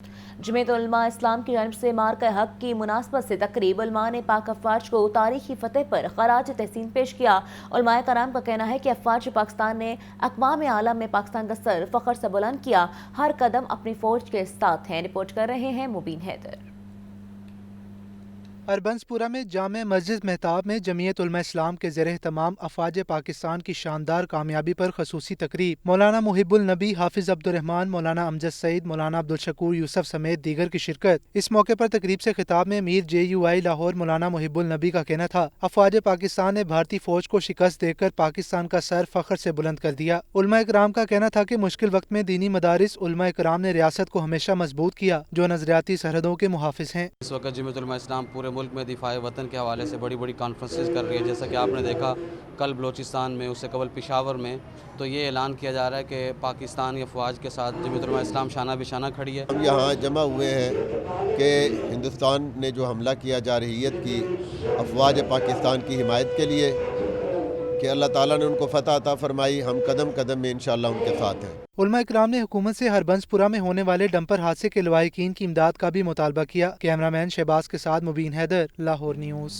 जमीयत उलमा इस्लाम की जानिब से मार्का हक की मुनासबत से तकरीब उलमा ने पाक अफवाज को तारीखी फतेह पर खराज तहसीन पेश किया। उलमाए कराम का कहना है कि अफवाज पाकिस्तान ने अक़वाम आलम में पाकिस्तान का सर फख्र से बुलंद किया, हर कदम अपनी फौज के साथ है। रिपोर्ट कर रहे हैं मुबीन हैदर। हरबंसपुरा में जामे मस्जिद मेहताब में जमीयत उलमा इस्लाम के ज़ेर तमाम अफवाज पाकिस्तान की शानदार कामयाबी पर खसूसी तकरीब मौलाना मुहिबुल नबी, हाफिज अब्दुर्रहमान, मौलाना अमजद सईद, मौलाना अब्दुल शकूर यूसुफ समेत दीगर की शिरकत। इस मौके पर तकरीब से खिताब में मीर JUI लाहौर मौलाना मुहिबुल नबी का कहना था, अफवाज पाकिस्तान ने भारतीय फौज को शिकस्त देकर पाकिस्तान का सर फख्र से बुलंद कर दिया। उलमा इकराम का कहना था कि मुश्किल वक्त में दीनी मदारिस उलमा इकराम ने रियासत को हमेशा मजबूत किया, जो नजरियाती सरहदों के मुहाफिज हैं। इस वक्त जमीयत उलमा इस्लाम पूरे मुल्क में दिफा वतन के हवाले से बड़ी बड़ी कॉन्फ्रेंसेस कर रही है। जैसा कि आपने देखा कल बलोचिस्तान में, उससे कबल पेशावर में, तो ये ऐलान किया जा रहा है कि पाकिस्तानी अफवाज के साथ जमीयत उलमा इस्लाम शाना बिशाना खड़ी है। हम यहाँ जमा हुए हैं कि हिंदुस्तान ने जो हमला किया जारहियत की अफवाज पाकिस्तान की हिमायत के लिए, कि अल्लाह ताला ने उनको फतह अता फरमाई। हम कदम कदम में इंशाअल्लाह उनके साथ हैं। उलमा इकराम ने हुकूमत से हरबंसपुरा में होने वाले डंपर हादसे के लवाहिकीन की इमदाद का भी मुतालबा किया। कैमरामैन शहबाज के साथ मुबीन हैदर, लाहौर न्यूज़।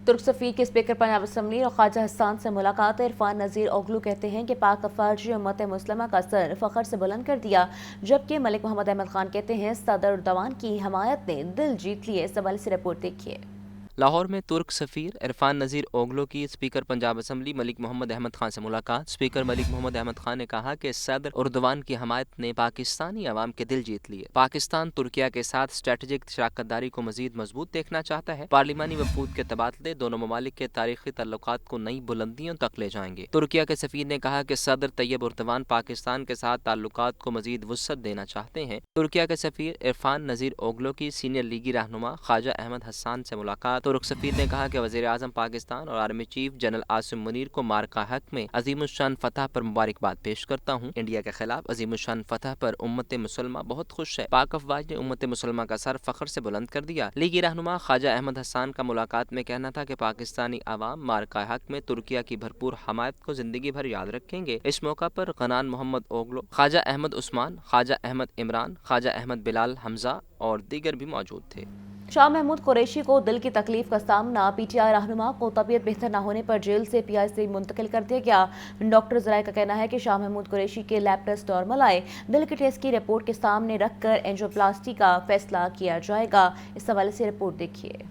तुर्क सफ़ीर के स्पीकर पंजाब असम्बली और ख्वाजा हसन से मुलाकात। इरफान नज़ीर ओगलू कहते हैं कि पाक अफवाज उम्मत मुस्लिमा का सर फख्र से बुलंद कर दिया, जबकि मलिक मोहम्मद अहमद खान कहते हैं सदर उर्दवान की हमायत ने दिल जीत लिए। इस हवाले से रिपोर्ट देखिए। लाहौर में तुर्क सफ़ीर इरफान नज़ीर ओगलो की स्पीकर पंजाब असम्बली मलिक मोहम्मद अहमद खान से मुलाकात। स्पीकर मलिक मोहम्मद अहमद खान ने कहा कि सदर उर्दवान की हमायत ने पाकिस्तानी अवाम के दिल जीत लिए। पाकिस्तान तुर्किया के साथ स्ट्रेटेजिक शराकतदारी को मजीद मजबूत देखना चाहता है। पार्लिमानी वफूद के तबादले दोनों ममालिक के तारीखी तल्लुकात को नई बुलंदियों तक ले जाएंगे। तुर्किया के सफ़ीर ने कहा कि सदर तैयब उर्दवान पाकिस्तान के साथ ताल्लुकात को मजीद वुसअत देना चाहते हैं। तुर्किया के सफ़ीर इरफान नज़ीर ओगलो की सीनियर लीगी रहनुमा ख्वाजा अहमद हसन से मुलाकात। तुर्क सफ़ीर ने कहा कि वज़ीर आज़म पाकिस्तान और army chief general Asim Munir को मार्का हक में अज़ीमुश्शान फतह पर मुबारकबाद पेश करता हूँ। इंडिया के खिलाफ अज़ीमुश्शान फतह पर उम्मत मुसलमा बहुत खुश है। पाक अफवाज ने उम्मत मुसलमा का सर फख्र से बुलंद कर दिया। लीगी रहनुमा ख्वाजा अहमद हसन का मुलाकात में कहना था कि पाकिस्तानी अवाम मार्का हक में तुर्किया की भरपूर हमायत को जिंदगी भर याद रखेंगे। इस मौका पर गनान मोहम्मद ओगलो, ख्वाजा अहमद उस्मान, ख्वाजा अहमद इमरान, ख्वाजा अहमद बिलाल हमजा और दीगर भी मौजूद थे। शाह महमूद कुरैशी को दिल की तकलीफ का सामना। PTI रहनुमा को तबीयत बेहतर न होने पर जेल से PIC मुंतकिल कर दिया गया। डॉक्टर ज़राए का कहना है कि शाह महमूद कुरैशी के लैब टेस्ट नॉर्मल आए। दिल के टेस्ट की रिपोर्ट के सामने रखकर एंजियोप्लास्टी का फैसला किया जाएगा। इस हवाले से रिपोर्ट देखिए।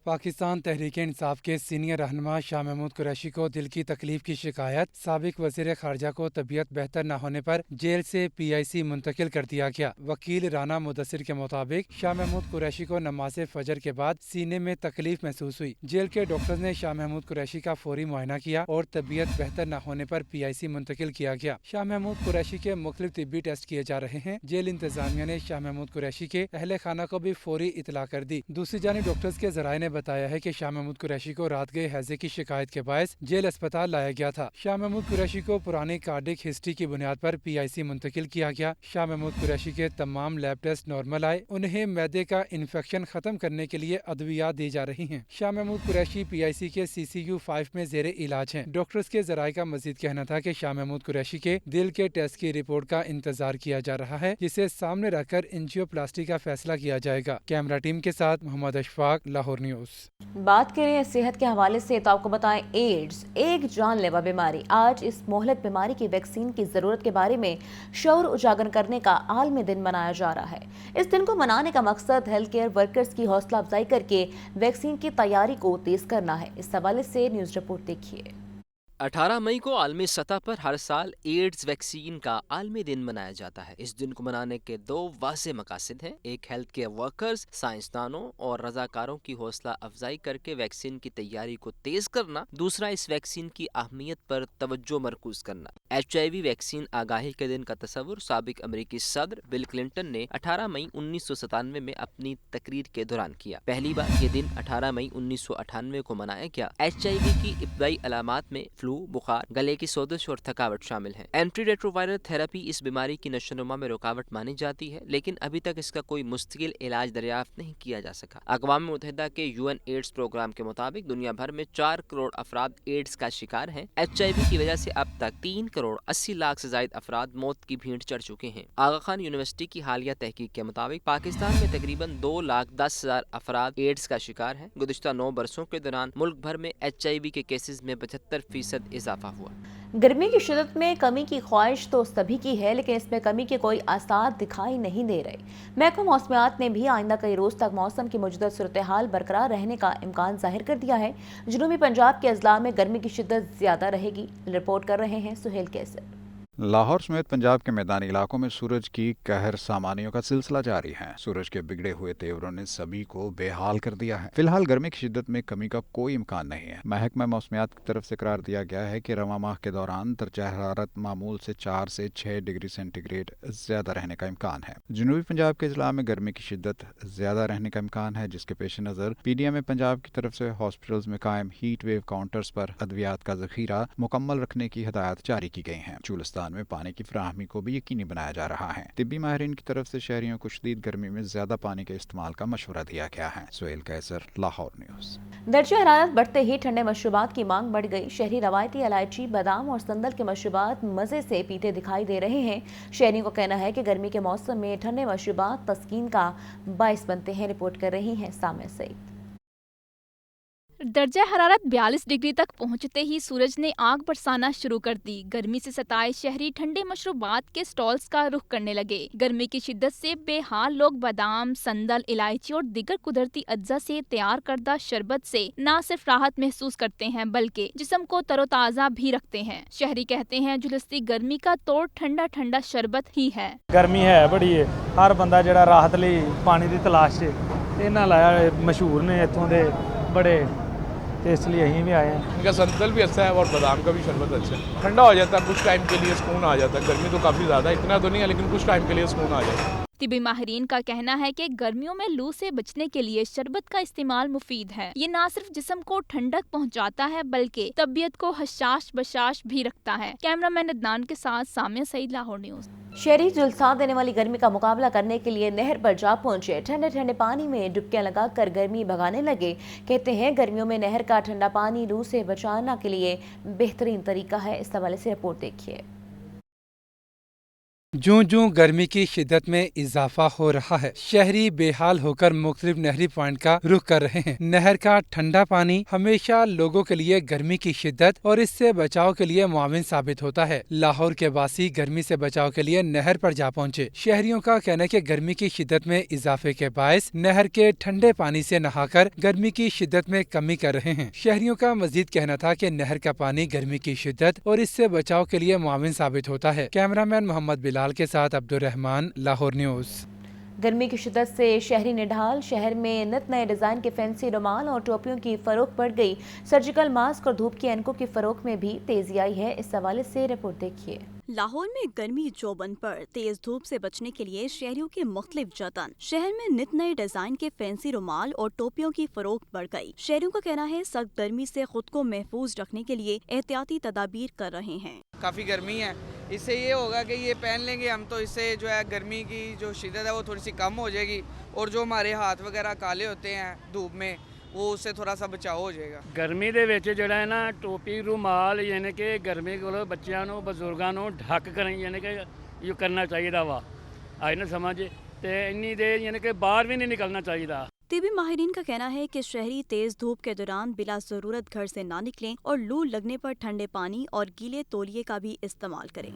पाकिस्तान तहरीक इंसाफ के सीनियर रहनुमा शाह महमूद कुरैशी को दिल की तकलीफ की शिकायत। साबिक वज़ीर ख़ारजा को तबीयत बेहतर न होने पर जेल से PIC मुंतकिल कर दिया गया। वकील राना मुदस्सिर के मुताबिक शाह महमूद कुरैशी को नमाज फजर के बाद सीने में तकलीफ महसूस हुई। जेल के डॉक्टर्स ने शाह महमूद कुरैशी का फौरी मुआयना किया और तबीयत बेहतर न होने पर PIC मुंतकिल किया गया। शाह महमूद कुरैशी के मुख्तलिफ तिब्बी टेस्ट किए जा रहे हैं। जेल इंतजामिया ने शाह महमूद कुरैशी के अहले खाना को भी फौरी इतला कर दी। दूसरी जानिब डॉक्टर्स के ज़राए ने बताया है कि शाह महमूद कुरैशी को रात गए हैजे की शिकायत के बायस जेल अस्पताल लाया गया था। शाह महमूद कुरैशी को पुरानी कार्डिक हिस्ट्री की बुनियाद पर PIC मुंतकिल किया गया। शाह महमूद कुरैशी के तमाम लैब टेस्ट नॉर्मल आए। उन्हें मैदे का इन्फेक्शन खत्म करने के लिए अद्वियात दी जा रही हैं। शाह महमूद कुरैशी PIC के CCU 5 में जेर इलाज हैं। डॉक्टर्स के ज़राए का मजीद कहना था कि शाह महमूद कुरैशी के दिल के टेस्ट की रिपोर्ट का इंतजार किया जा रहा है, जिसे सामने रखकर एंजियोप्लास्टी का फैसला किया जाएगा। कैमरा टीम के साथ मोहम्मद अशफाक, लाहौर न्यूज़। बात करें सेहत के हवाले से तो आपको बताएं, एड्स एक जानलेवा बीमारी। आज इस मोहलक बीमारी की वैक्सीन की ज़रूरत के बारे में शऊर उजागर करने का आलमी दिन मनाया जा रहा है। इस दिन को मनाने का मकसद हेल्थ केयर वर्कर्स की हौसला अफजाई करके वैक्सीन की तैयारी को तेज करना है। इस हवाले से न्यूज़ रिपोर्ट देखिए। 18 मई को आलमी सतह पर हर साल एड्स वैक्सीन का आलमी दिन मनाया जाता है। इस दिन को मनाने के दो वाज़ेह मकासद हैं। एक, हेल्थ केयर वर्कर्स, साइंसदानों और रजाकारों की हौसला अफजाई करके वैक्सीन की तैयारी को तेज करना। दूसरा, इस वैक्सीन की अहमियत पर तवज्जो मरकूज करना। HIV वैक्सीन आगाही के दिन का तस्वुर साबिक अमरीकी सदर बिल क्लिंटन ने 18 मई 1997 में अपनी तकरीर के दौरान किया। पहली बार ये दिन 18 मई 1998 को मनाया गया। HIV की इब्तदाई अलामात में फ्लू फ्लू, बुखार, गले की सोजिश और थकावट शामिल है। एंटी रेट्रोवायरल थेरेपी इस बीमारी की नशोनुमा में रुकावट मानी जाती है, लेकिन अभी तक इसका कोई मुस्तकिल इलाज दरियाफ्त नहीं किया जा सका। अक़वाम मुत्तहिदा के UN एड्स प्रोग्राम के मुताबिक दुनिया भर में 4 करोड़ अफराद एड्स का शिकार हैं। HIV की वजह से अब तक 3 करोड़ 80 लाख से ज्यादा अफराद मौत की भीड़ चढ़ चुके हैं। आगा खान यूनिवर्सिटी की हालिया तहकीक के मुताबिक पाकिस्तान में तकरीबन 2,10,000 अफराद एड्स का शिकार हैं। गुज़िश्ता 9 बरसों के दौरान मुल्क भर में HIV के केसेस में 75% इजाफा हुआ। गर्मी की शिद्दत में कमी की ख्वाहिश तो सभी की है, लेकिन इसमें कमी के कोई आसार दिखाई नहीं दे रहे। महकमा मौसमियात ने भी आइंदा कई रोज तक मौसम की मौजूदा सूरत हाल बरकरार रहने का इम्कान जाहिर कर दिया है। जनूबी पंजाब के अजला में गर्मी की शिद्दत ज्यादा रहेगी। रिपोर्ट कर रहे हैं सुहेल कैसर। लाहौर समेत पंजाब के मैदानी इलाकों में सूरज की कहर सामानियों का सिलसिला जारी है। सूरज के बिगड़े हुए तेवरों ने सभी को बेहाल कर दिया है। फिलहाल गर्मी की शिद्दत में कमी का कोई इम्कान नहीं है। महकमा मौसमियात की तरफ से करार दिया गया है कि रवां माह के दौरान दर्जा हरारत मामूल से 4 से 6 डिग्री सेंटीग्रेड ज्यादा रहने का इम्कान है। जनूबी पंजाब के जिला में गर्मी की शिद्दत ज्यादा रहने का इम्कान है, जिसके पेश नजर PDM पंजाब की तरफ से हॉस्पिटल्स में कायम हीट वेव काउंटर्स पर अद्वियात का जखीरा मुकम्मल रखने की हिदायत जारी की गई है। चुलिस्तान में पानी की फराहमी को भी यकीनी बनाया जा रहा है। तिब्बी माहिरीन की तरफ से शहरियों को शदीद गर्मी में ज्यादा पानी के इस्तेमाल का मशवरा दिया गया है। सुहेल कैसर, लाहौर न्यूज। दर्जा हरारत बढ़ते ही ठंडे मशरूबात की मांग बढ़ गई। शहरी रवायती इलायची, बादाम और संदल के मशरूबात मजे से पीते दिखाई दे रहे हैं। शहरियों का कहना है कि गर्मी के मौसम में ठंडे मशरूबात तस्कीन का बाइस बनते हैं। रिपोर्ट कर रही हैं सामिया सईद। दर्जा हरारत 42 डिग्री तक पहुंचते ही सूरज ने आग बरसाना शुरू कर दी। गर्मी से सताए शहरी ठंडे मशरूबात के स्टॉल्स का रुख करने लगे। गर्मी की शिद्दत से बेहाल लोग बादाम, संदल, इलायची और दीगर कुदरती अज्जा से तैयार करदा शरबत से न सिर्फ राहत महसूस करते हैं बल्कि जिस्म को तरोताजा भी रखते हैं। शहरी कहते हैं जुलस्ती गर्मी का तोड़ ठंडा ठंडा शरबत ही है। गर्मी है बड़ी है, हर बंदा जड़ा राहत लई पानी की तलाश इन्हां लाया मशहूर ने इत्थों दे बड़े, तो इसलिए यहीं भी आए हैं। इनका संतल भी अच्छा है और बादाम का भी शरबत अच्छा है। ठंडा हो जाता है, कुछ टाइम के लिए सुकून आ जाता है। गर्मी तो काफ़ी ज़्यादा, इतना तो नहीं है, लेकिन कुछ टाइम के लिए सुकून आ जाता है। तिब्बी माहिरीन का कहना है कि गर्मियों में लू से बचने के लिए शरबत का इस्तेमाल मुफीद है। ये न सिर्फ जिस्म को ठंडक पहुंचाता है बल्कि तबीयत को हशाश बशाश भी रखता है। कैमरामैन अदनान के साथ सामिया सईद, लाहौर न्यूज। शहरी जुल्सा देने वाली गर्मी का मुकाबला करने के लिए नहर पर जा पहुंचे। ठंडे ठंडे पानी में डुबकियां लगाकर गर्मी भगाने लगे। कहते हैं गर्मियों में नहर का ठंडा पानी लू से बचाने के लिए बेहतरीन तरीका है। इस हवाले से रिपोर्ट देखिए। जूं जूं गर्मी की शिद्दत में इजाफा हो रहा है, शहरी बेहाल होकर मुख्तलिफ नहरी पॉइंट का रुख कर रहे हैं। नहर का ठंडा पानी हमेशा लोगों के लिए गर्मी की शिद्दत और इससे बचाव के लिए मुआविन साबित होता है। लाहौर के वासी गर्मी से बचाव के लिए नहर पर जा पहुंचे। शहरियों का कहना है कि गर्मी की शिद्दत में इजाफे के बायस नहर के ठंडे पानी से नहाकर गर्मी की शिद्दत में कमी कर रहे हैं। शहरियों का मजीद कहना था कि नहर का पानी गर्मी की शिद्दत और इससे बचाव के लिए मुआविन साबित होता है। कैमरामैन मोहम्मद बिलाल के साथ अब्दुल रहमान, लाहौर न्यूज। गर्मी की शिद्दत से शहरी निढाल। शहर में नित नए डिजाइन के फैंसी रुमाल और टोपियों की फरोख्त बढ़ गई। सर्जिकल मास्क और धूप की ऐनकों की फरोख्त में भी तेजी आई है। इस हवाले से रिपोर्ट देखिए। लाहौर में गर्मी जोबन पर तेज धूप से बचने के लिए शहरियों के मुख्तलिफ जतन। शहर में नित नए डिजाइन के फैंसी रुमाल और टोपियों की फरोख्त बढ़ गई। शहरियों का कहना है सख्त गर्मी से खुद को महफूज रखने के लिए एहतियाती तदाबीर कर रहे हैं। काफ़ी गर्मी है, इससे ये होगा कि ये पहन लेंगे हम तो इससे जो है गर्मी की जो शिद्दत है वो थोड़ी सी कम हो जाएगी और जो हमारे हाथ वगैरह काले होते हैं धूप में वो उससे थोड़ा सा बचाव हो जाएगा। गर्मी ਦੇ ਵਿੱਚ ਜਿਹੜਾ ਹੈ ਨਾ ਟੋਪੀ ਰੁਮਾਲ ਯਾਨੀ ਕਿ ਗਰਮੀ ਕੋਲ ਬੱਚਿਆਂ ਨੂੰ ਬਜ਼ੁਰਗਾਂ ਨੂੰ ਢੱਕ ਕਰਨ ਯਾਨੀ ਕਿ ਇਹ ਕਰਨਾ ਚਾਹੀਦਾ ਵਾ। ਅੱਜ ਨਾ ਸਮਾਂ 'ਚ ਤੇ ਇੰਨੀ ਦੇ ਯਾਨੀ ਕਿ ਬਾਹਰ ਵੀ ਨਹੀਂ ਨਿਕਲਣਾ ਚਾਹੀਦਾ। तिब्बी माहिरीन का कहना है कि शहरी तेज धूप के दौरान बिला जरूरत घर से ना निकलें और लू लगने पर ठंडे पानी और गीले तौलिए का भी इस्तेमाल करें।